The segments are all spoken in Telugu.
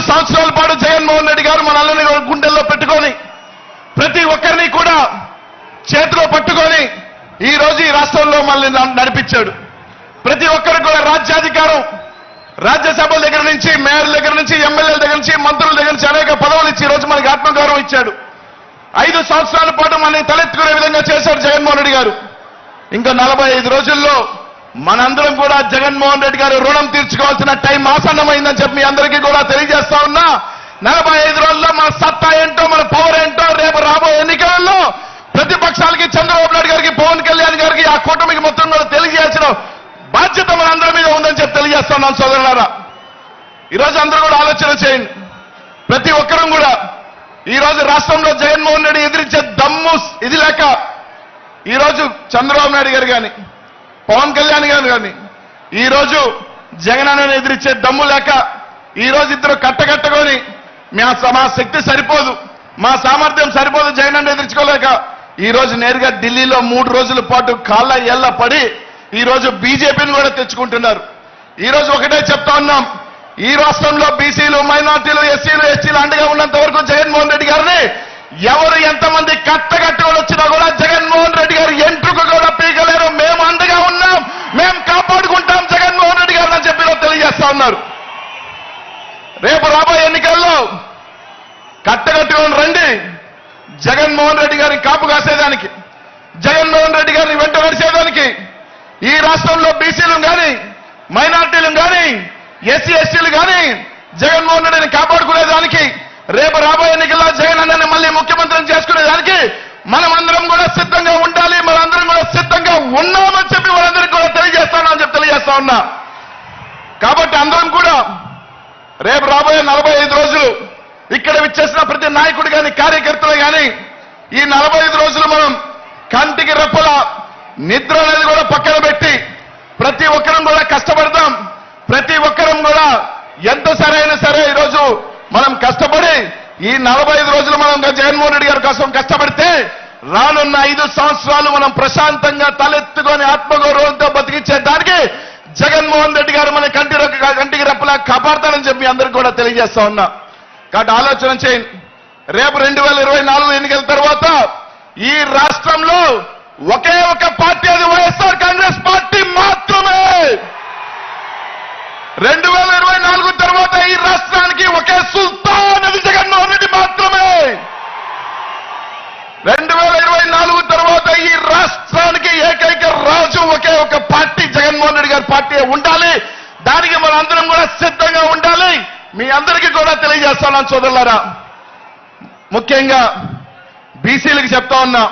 సంవత్సరాల పాటు జగన్మోహన్ రెడ్డి గారు మనల్ని గుండెల్లో పెట్టుకొని ప్రతి ఒక్కరిని కూడా చేతిలో పట్టుకొని ఈ రోజు ఈ రాష్ట్రంలో మనల్ని నడిపించాడు. ప్రతి ఒక్కరికి కూడా రాజ్యాధికారం, రాజ్యసభ దగ్గర నుంచి, మేయర్ దగ్గర నుంచి, ఎమ్మెల్యేల దగ్గర నుంచి, మంత్రుల దగ్గర నుంచి అనేక పదవులు ఇచ్చి ఈ రోజు మనకి ఆత్మగౌరవం ఇచ్చాడు. 5 సంవత్సరాల పాటు మనల్ని తలెత్తుకునే విధంగా చేశాడు జగన్మోహన్ రెడ్డి గారు. ఇంకా 45 రోజుల్లో మనందరం కూడా జగన్మోహన్ రెడ్డి గారు రుణం తీర్చుకోవాల్సిన టైం ఆసన్నమైందని చెప్పి మీ అందరికీ కూడా తెలియజేస్తా ఉన్నా. 45 రోజుల్లో మన సత్తా ఏంటో, మన పవర్ ఏంటో రేపు రాబోయే ఎన్నికలలో ప్రతిపక్షాలకి, చంద్రబాబు నాయుడు గారికి, పవన్ కళ్యాణ్ గారికి, ఆ కూటమికి మొత్తం కూడా తెలియజేయాల్సిన బాధ్యత మనందరి మీద ఉందని చెప్పి తెలియజేస్తా ఉన్నాను సోదరులారా. ఈరోజు అందరూ కూడా ఆలోచన చేయండి. ప్రతి ఒక్కరూ కూడా ఈరోజు రాష్ట్రంలో జగన్మోహన్ రెడ్డి ఎదిరించే దమ్ము ఇది లేక ఈరోజు చంద్రబాబు నాయుడు గారు కానీ, పవన్ కళ్యాణ్ గారు కానీ ఈరోజు జగన్ అన్నని ఎదిరించే దమ్ము లేక ఈరోజు ఇద్దరు కట్టకట్టుకొని మా శక్తి సరిపోదు, మా సామర్థ్యం సరిపోదు జగన్ అన్న ఎదిరించుకోలేక ఈరోజు నేరుగా ఢిల్లీలో 3 రోజుల పాటు కాళ్ళ ఏళ్ల పడి ఈరోజు బీజేపీని కూడా తెచ్చుకుంటున్నారు. ఈరోజు ఒకటే చెప్తా ఉన్నాం, ఈ రాష్ట్రంలో బీసీలు, మైనార్టీలు, ఎస్సీలు, ఎస్టీలు అండగా ఉన్నంత వరకు జగన్మోహన్ రెడ్డి గారిని ఎవరు ఎంతమంది కట్టగట్టుకొని వచ్చినా కూడా జగన్మోహన్ రెడ్డి గారు ఎంట్రుకు కూడా పీకలేరు. మేము అండగా ఉన్నాం, మేము కాపాడుకుంటాం జగన్మోహన్ రెడ్డి గారిని అని చెప్పి తెలియజేస్తా ఉన్నారు. రేపు రాబోయే ఎన్నికల్లో కట్టగట్టుకొని రండి. జగన్మోహన్ రెడ్డి గారిని కాపు కాసేదానికి, జగన్మోహన్ రెడ్డి గారిని వెంట నడిచేదానికి, ఈ రాష్ట్రంలో బీసీలు కానీ, మైనార్టీలు కానీ, ఎస్సీ ఎస్టీలు కానీ జగన్మోహన్ రెడ్డిని కాపాడుకునేదానికి, రేపు రాబోయే ఎన్నికల్లో జగన్ అన్నని మళ్ళీ ముఖ్యమంత్రిని చేసుకునేదానికి మనం అందరం కూడా సిద్ధంగా ఉండాలి. మనందరం కూడా సిద్ధంగా ఉన్నామని చెప్పి వాళ్ళందరికీ కూడా తెలియజేస్తానని చెప్పి తెలియజేస్తా ఉన్నా. కాబట్టి అందరం కూడా రేపు రాబోయే 45 రోజులు ఇక్కడ విచ్చేసిన ప్రతి నాయకుడు కానీ, కార్యకర్తలు కానీ ఈ 45 రోజులు మనం కంటికి రెప్పల నిద్ర అనేది కూడా పక్కన పెట్టి ప్రతి ఒక్కరం కూడా కష్టపడతాం. ప్రతి ఒక్కరం కూడా ఎంత సరైన సరే ఈరోజు మనం కష్టపడి ఈ 45 రోజులు మనం జగన్మోహన్ రెడ్డి గారి కోసం కష్టపడితే రానున్న 5 సంవత్సరాలు మనం ప్రశాంతంగా తలెత్తుకొని ఆత్మగౌరవంతో బతికించేదానికి జగన్మోహన్ రెడ్డి గారు మన కంటికి రెప్పలా కాపాడతారని చెప్పి అందరికీ కూడా తెలియజేస్తా ఉన్నా. కాబట్టి ఆలోచన చేయండి. రేపు 2024 ఎన్నికల తర్వాత ఈ రాష్ట్రంలో ఒకే ఒక పార్టీ, అది వైఎస్ఆర్ కాంగ్రెస్ పార్టీ మాత్రమే. 2024 తర్వాత ఈ రాష్ట్రానికి ఒకే సుల్తాన్, అది జగన్మోహన్ రెడ్డి మాత్రమే. 2024 తర్వాత ఈ రాష్ట్రానికి ఏకైక రాజు ఒకే ఒక పార్టీ, జగన్మోహన్ రెడ్డి గారి పార్టీ ఉండాలి. దానికి మన అందరం కూడా సిద్ధంగా ఉండాలి. మీ అందరికీ కూడా తెలియజేస్తాను సోదరులారా. ముఖ్యంగా బీసీలకు చెప్తా ఉన్నా,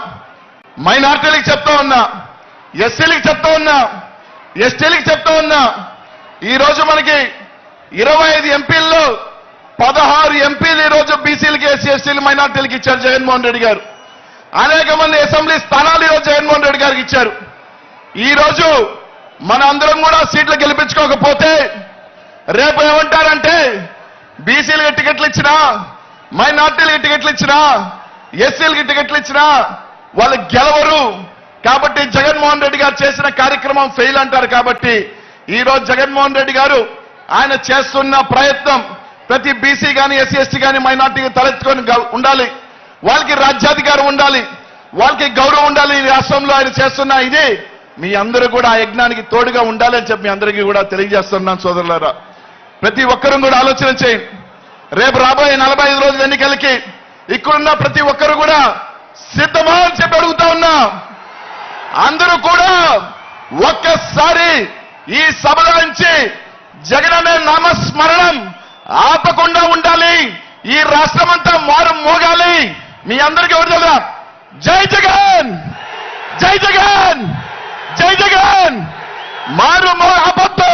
మైనార్టీలకు చెప్తా ఉన్నా, ఎస్సీలకు చెప్తా ఉన్నా, ఎస్టీలకు చెప్తా ఉన్నా. ఈ రోజు మనకి 25 ఎంపీల్లో 16 ఎంపీలు ఈ రోజు బీసీలకి, ఎస్సీ ఎస్టీలు, మైనార్టీలకు ఇచ్చారు జగన్మోహన్ రెడ్డి గారు. అనేక మంది అసెంబ్లీ స్థానాలు ఈరోజు జగన్మోహన్ రెడ్డి గారికి ఇచ్చారు. ఈ రోజు మన అందరం కూడా సీట్లు గెలిపించుకోకపోతే రేపు ఏమంటారంటే బీసీలకి టికెట్లు ఇచ్చినా, మైనార్టీలకి టికెట్లు ఇచ్చినా, ఎస్సీలకి టికెట్లు ఇచ్చినా వాళ్ళు గెలవరు. కాబట్టి జగన్మోహన్ రెడ్డి గారు చేసిన కార్యక్రమం ఫెయిల్ అంటారు. కాబట్టి ఈ రోజు జగన్మోహన్ రెడ్డి గారు ఆయన చేస్తున్న ప్రయత్నం ప్రతి బీసీ కానీ, ఎస్సీ ఎస్టీ కానీ, మైనార్టీకి తలెత్తుకొని ఉండాలి. వాళ్ళకి రాజ్యాధికారం ఉండాలి, వాళ్ళకి గౌరవం ఉండాలి. ఈ రాష్ట్రంలో ఆయన చేస్తున్న ఇది మీ అందరూ కూడా ఆ యజ్ఞానికి తోడుగా ఉండాలని చెప్పి మీ అందరికీ కూడా తెలియజేస్తున్నాను సోదరులారా. ప్రతి ఒక్కరూ కూడా ఆలోచన చేయండి. రేపు రాబోయే 45 రోజుల ఎన్నికలకి ఇక్కడున్న ప్రతి ఒక్కరు కూడా సిద్ధమా అని చెప్పి అడుగుతా ఉన్నా. అందరూ కూడా ఒక్కసారి ఈ సభలో నుంచి జగన్ అనే నామస్మరణం ఆపకుండా ఉండాలి. ఈ రాష్ట్రమంతా మారు మోగాలి. మీ అందరికీ ఎవరు తెలుసా? జై జగన్, జై జగన్, జై జగన్. మారు ఆపొద్దు.